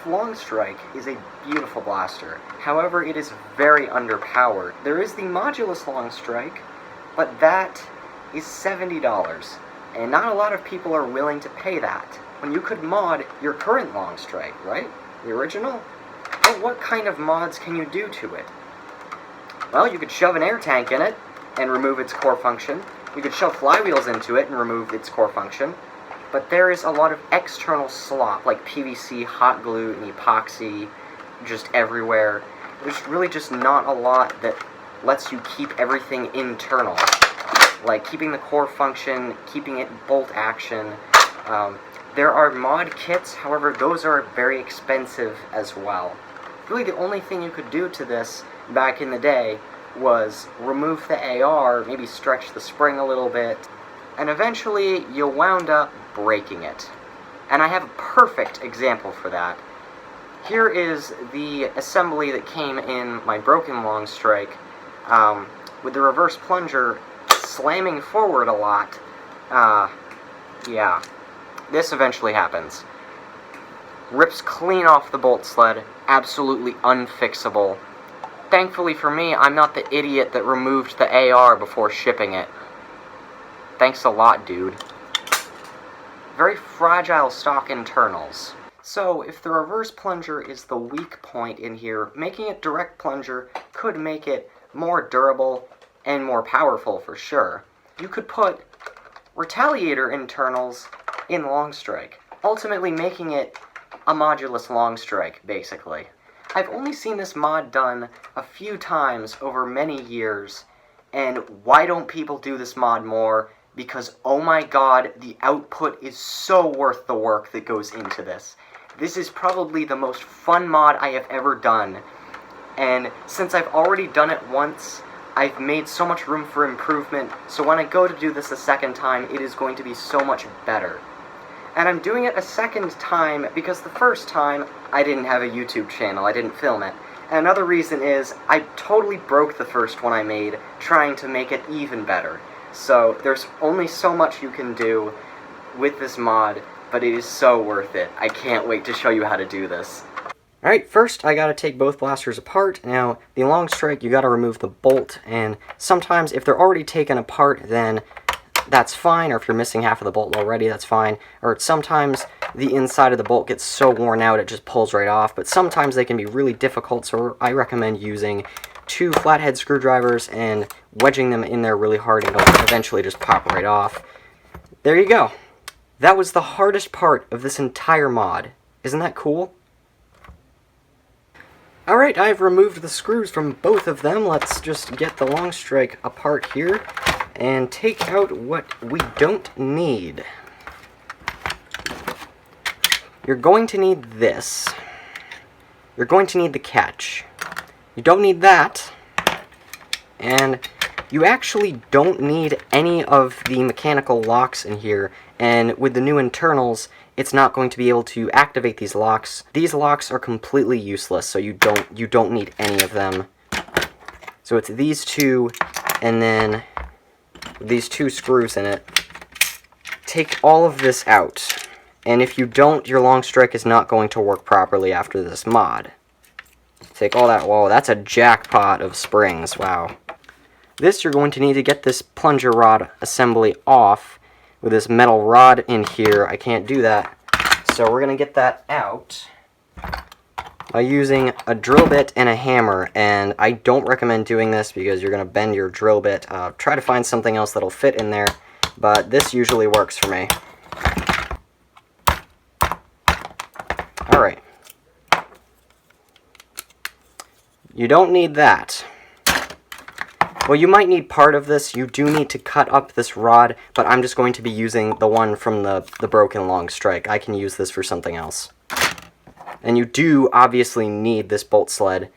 Nerf Longstrike is a beautiful blaster. However, it is very underpowered. There is the modulus Longstrike, but that is $70, and not a lot of people are willing to pay that, when you could mod your current Longstrike, right? The original? But what kind of mods can you do to it? Well, you could shove an air tank in it and remove its core function. You could shove flywheels into it and remove its core function. But there is a lot of external slop, like PVC, hot glue, and epoxy, just everywhere. There's really just not a lot that lets you keep everything internal. Like keeping the core function, keeping it bolt action. There are mod kits, however, those are very expensive as well. Really, the only thing you could do to this back in the day was remove the AR, maybe stretch the spring a little bit, and eventually you wound up breaking it. And I have a perfect example for that. Here is the assembly that came in my broken Longstrike, with the reverse plunger slamming forward a lot. Yeah. This eventually happens. Rips clean off the bolt sled, absolutely unfixable. Thankfully for me, I'm not the idiot that removed the AR before shipping it. Thanks a lot, dude. Very fragile stock internals. So, if the reverse plunger is the weak point in here, making it direct plunger could make it more durable and more powerful for sure. You could put retaliator internals in Longstrike, ultimately making it a modulus Longstrike, basically. I've only seen this mod done a few times over many years, and why don't people do this mod more? Because, oh my god, the output is so worth the work that goes into this. This is probably the most fun mod I have ever done, and since I've already done it once, I've made so much room for improvement, so when I go to do this a second time, it is going to be so much better. And I'm doing it a second time because the first time, I didn't have a YouTube channel, I didn't film it. And another reason is, I totally broke the first one I made, trying to make it even better. So, there's only so much you can do with this mod, but it is so worth it. I can't wait to show you how to do this. Alright, first I gotta take both blasters apart. Now, the Longstrike, you gotta remove the bolt, and sometimes if they're already taken apart, then that's fine, or if you're missing half of the bolt already, that's fine. Or sometimes the inside of the bolt gets so worn out it just pulls right off, but sometimes they can be really difficult, so I recommend using 2 flathead screwdrivers and wedging them in there really hard, and it'll eventually just pop right off. There you go. That was the hardest part of this entire mod. Isn't that cool? Alright, I've removed the screws from both of them. Let's just get the Longstrike apart here and take out what we don't need. You're going to need this. You're going to need the catch. You don't need that. And you actually don't need any of the mechanical locks in here, and with the new internals, it's not going to be able to activate these locks. These locks are completely useless, so you don't need any of them. So it's these two, and then these 2 screws in it. Take all of this out, and if you don't, your Longstrike is not going to work properly after this mod. Take all that. Whoa, that's a jackpot of springs. Wow. This, you're going to need to get this plunger rod assembly off with this metal rod in here. I can't do that, so we're going to get that out by using a drill bit and a hammer, and I don't recommend doing this because you're going to bend your drill bit. Try to find something else that'll fit in there, but this usually works for me. Alright. You don't need that. Well, you might need part of this. You do need to cut up this rod, but I'm just going to be using the one from the broken Longstrike. I can use this for something else. And you do obviously need this bolt sled.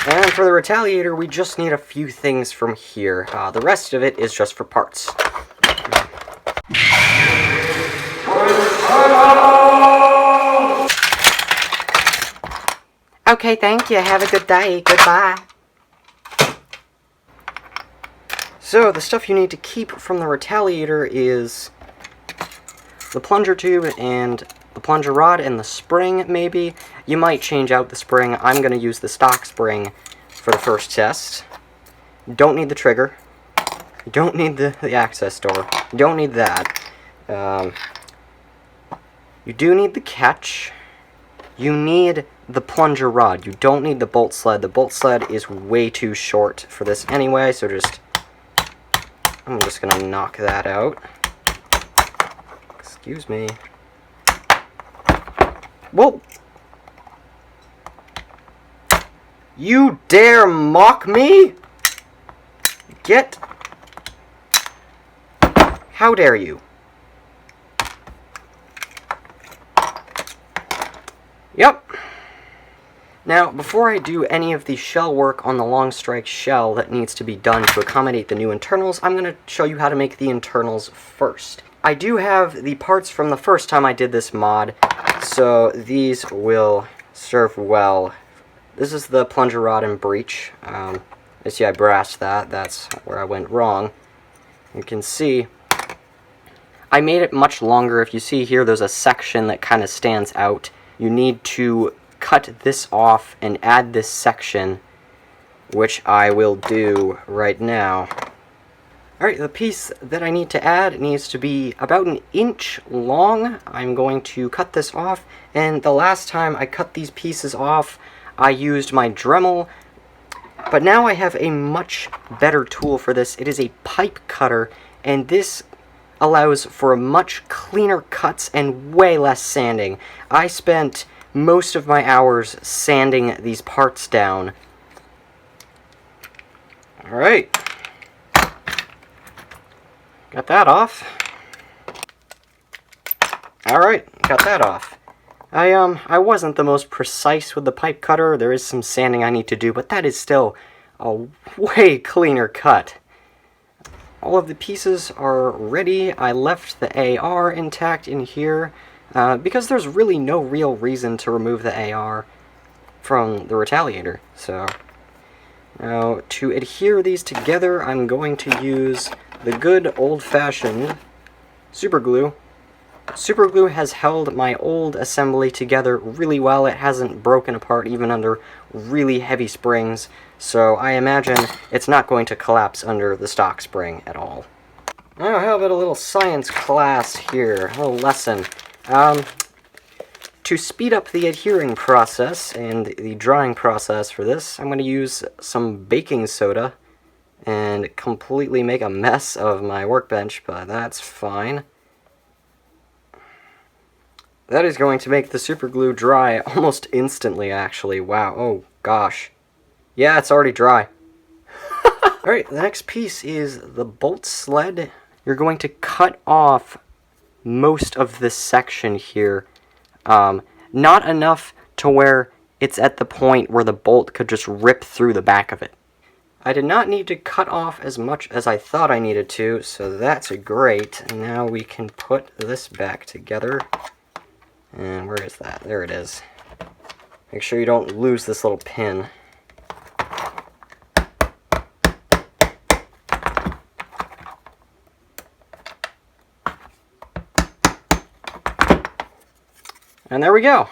And for the retaliator, we just need a few things from here. The rest of it is just for parts. Okay, thank you. Have a good day. Goodbye. So, the stuff you need to keep from the retaliator is the plunger tube and the plunger rod and the spring, maybe. You might change out the spring. I'm going to use the stock spring for the first test. Don't need the trigger. You don't need the access door. You don't need that. You do need the catch. You need the plunger rod. You don't need the bolt sled. The bolt sled is way too short for this anyway, so I'm just going to knock that out. Excuse me. Whoa! You dare mock me? Get... How dare you? Yep. Now, before I do any of the shell work on the Longstrike shell that needs to be done to accommodate the new internals, I'm going to show you how to make the internals first. I do have the parts from the first time I did this mod, so these will serve well. This is the plunger rod and breech. You see I brassed that. That's where I went wrong. You can see I made it much longer. If you see here, there's a section that kind of stands out. You need to cut this off and add this section, which I will do right now. Alright, the piece that I need to add needs to be about 1 inch long. I'm going to cut this off, and the last time I cut these pieces off, I used my Dremel, but now I have a much better tool for this. It is a pipe cutter, and this allows for much cleaner cuts and way less sanding. I spent most of my hours sanding these parts down. Alright. Got that off. Alright, got that off. I wasn't the most precise with the pipe cutter. There is some sanding I need to do, but that is still a way cleaner cut. All of the pieces are ready. I left the AR intact in here because there's really no real reason to remove the AR from the Retaliator. So now to adhere these together, I'm going to use the good old-fashioned super glue. Super glue has held my old assembly together really well. It hasn't broken apart even under really heavy springs, so I imagine it's not going to collapse under the stock spring at all. Now, how about a little science class here, a little lesson. To speed up the adhering process and the drying process for this, I'm going to use some baking soda and completely make a mess of my workbench, but that's fine. That is going to make the super glue dry almost instantly, actually. Wow, oh gosh. Yeah, it's already dry. Alright, the next piece is the bolt sled. You're going to cut off most of this section here. Not enough to where it's at the point where the bolt could just rip through the back of it. I did not need to cut off as much as I thought I needed to, so that's great. Now we can put this back together. And where is that? There it is. Make sure you don't lose this little pin. And there we go.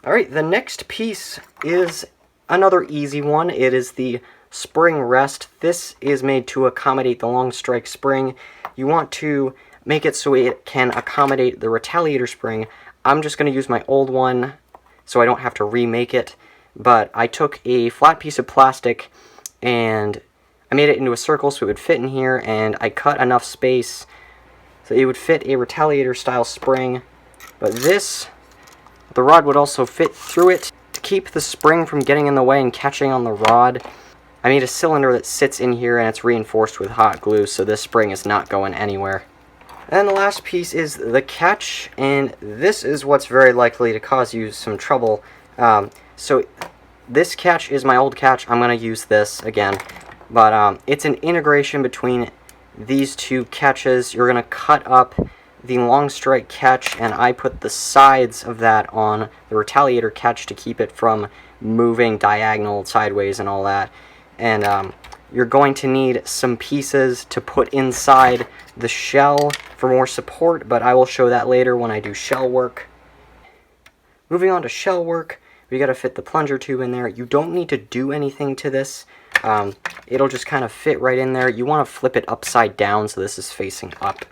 Alright, the next piece is another easy one. It is the spring rest. This is made to accommodate the Longstrike spring. You want to make it so it can accommodate the Retaliator spring. I'm just going to use my old one so I don't have to remake it, but I took a flat piece of plastic and I made it into a circle so it would fit in here, and I cut enough space so it would fit a Retaliator style spring, but the rod would also fit through it. To keep the spring from getting in the way and catching on the rod, I made a cylinder that sits in here and it's reinforced with hot glue, so this spring is not going anywhere. And the last piece is the catch, and this is what's very likely to cause you some trouble. So this catch is my old catch. I'm going to use this again, but it's an integration between these two catches. You're going to cut up the Longstrike catch, and I put the sides of that on the Retaliator catch to keep it from moving diagonal, sideways, and all that. And you're going to need some pieces to put inside the shell for more support, but I will show that later when I do shell work. Moving on to shell work, we gotta fit the plunger tube in there. You don't need to do anything to this. It'll just kind of fit right in there. You want to flip it upside down so this is facing up.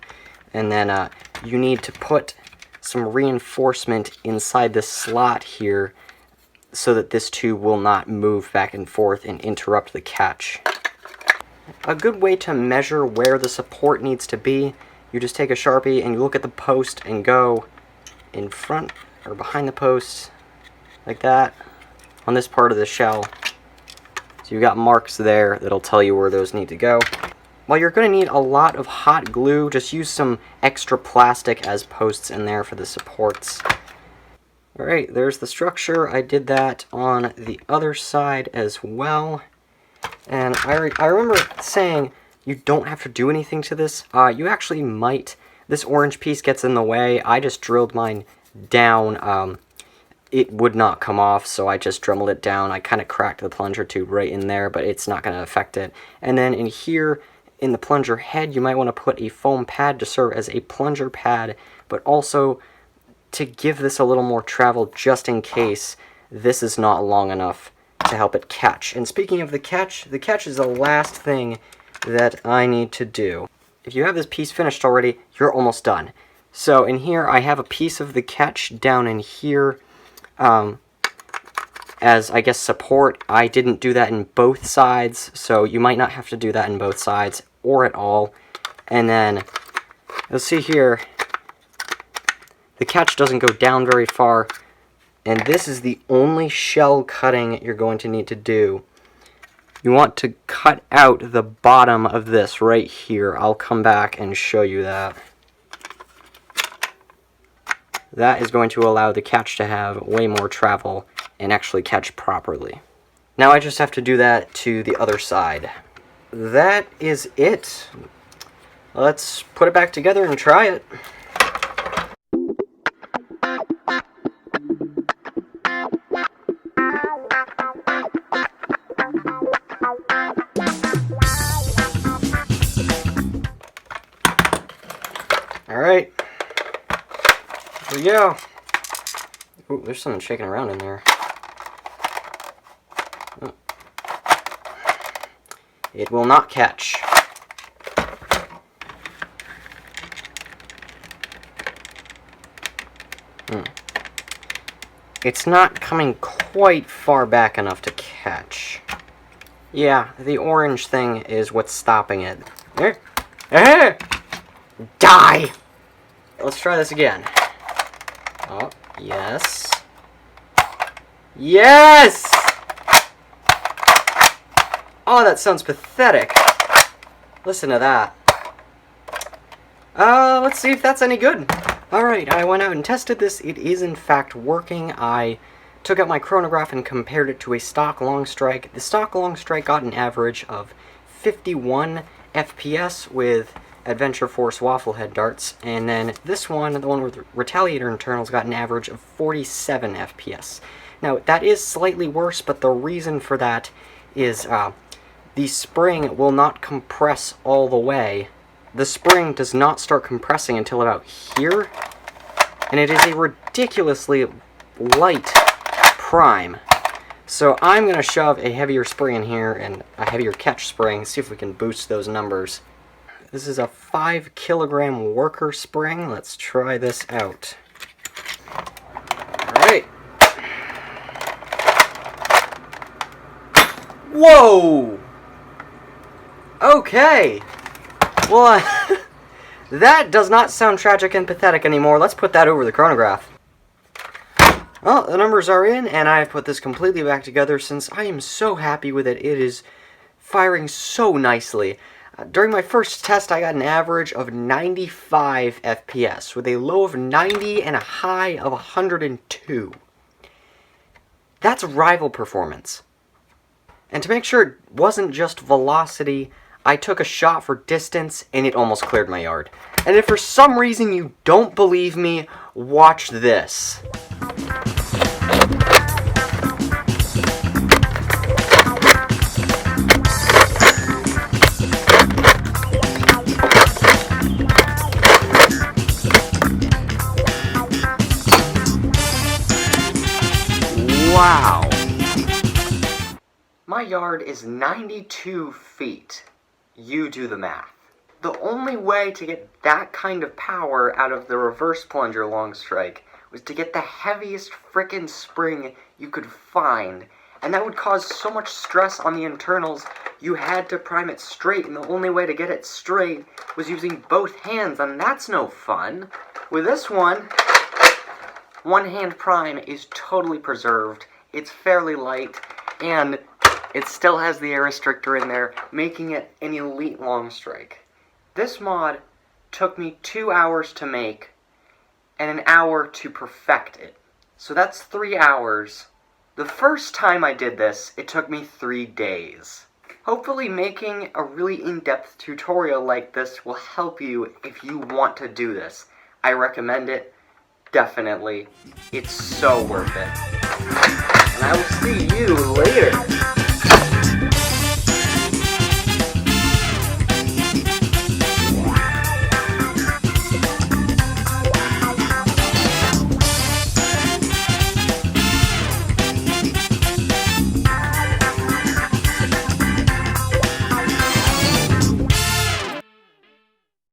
And then you need to put some reinforcement inside this slot here so that this tube will not move back and forth and interrupt the catch. A good way to measure where the support needs to be, you just take a Sharpie and you look at the post and go in front or behind the post like that on this part of the shell. So you've got marks there that'll tell you where those need to go. While you're going to need a lot of hot glue, just use some extra plastic as posts in there for the supports. Alright, there's the structure. I did that on the other side as well. And I remember saying you don't have to do anything to this. You actually might. This orange piece gets in the way. I just drilled mine down. It would not come off, so I just dremelled it down. I kind of cracked the plunger tube right in there, but it's not going to affect it. And then in here, in the plunger head, you might want to put a foam pad to serve as a plunger pad, but also to give this a little more travel just in case this is not long enough to help it catch. And speaking of the catch is the last thing that I need to do. If you have this piece finished already, you're almost done. So in here, I have a piece of the catch down in here, as, I guess, support. I didn't do that in both sides, so you might not have to do that in both sides, or at all. And then, you'll see here, the catch doesn't go down very far, and this is the only shell cutting you're going to need to do. You want to cut out the bottom of this right here. I'll come back and show you that. That is going to allow the catch to have way more travel and actually catch properly. Now I just have to do that to the other side. That is it. Let's put it back together and try it. Alright. Here we go. Ooh, there's something shaking around in there. Oh. It will not catch. It's not coming quite far back enough to catch. Yeah, the orange thing is what's stopping it. Die! Let's try this again. Oh, yes. Yes! Oh, that sounds pathetic. Listen to that. Let's see if that's any good. Alright, I went out and tested this. It is in fact working. I took out my chronograph and compared it to a stock Longstrike. The stock Longstrike got an average of 51 FPS with Adventure Force waffle head darts, and then this one, the one with Retaliator internals, got an average of 47 FPS. Now, that is slightly worse, but the reason for that is the spring will not compress all the way. The spring does not start compressing until about here, and it is a ridiculously light prime. So I'm going to shove a heavier spring in here and a heavier catch spring, see if we can boost those numbers. This is a 5 kilogram worker spring. Let's try this out. Alright. Whoa! Okay. Well, that does not sound tragic and pathetic anymore. Let's put that over the chronograph. Well, the numbers are in, and I've put this completely back together since I am so happy with it. It is firing so nicely. During my first test, I got an average of 95 FPS, with a low of 90 and a high of 102. That's rival performance. And to make sure it wasn't just velocity, I took a shot for distance, and it almost cleared my yard. And if for some reason you don't believe me, watch this. My yard is 92 feet. You do the math. The only way to get that kind of power out of the reverse plunger Longstrike was to get the heaviest frickin' spring you could find, and that would cause so much stress on the internals you had to prime it straight, and the only way to get it straight was using both hands, and that's no fun. With this one hand prime is totally preserved, it's fairly light, and it still has the air restrictor in there, making it an elite Longstrike. This mod took me 2 hours to make, and an hour to perfect it. So that's 3 hours. The first time I did this, it took me 3 days. Hopefully making a really in-depth tutorial like this will help you if you want to do this. I recommend it, definitely. It's so worth it. And I will see you later.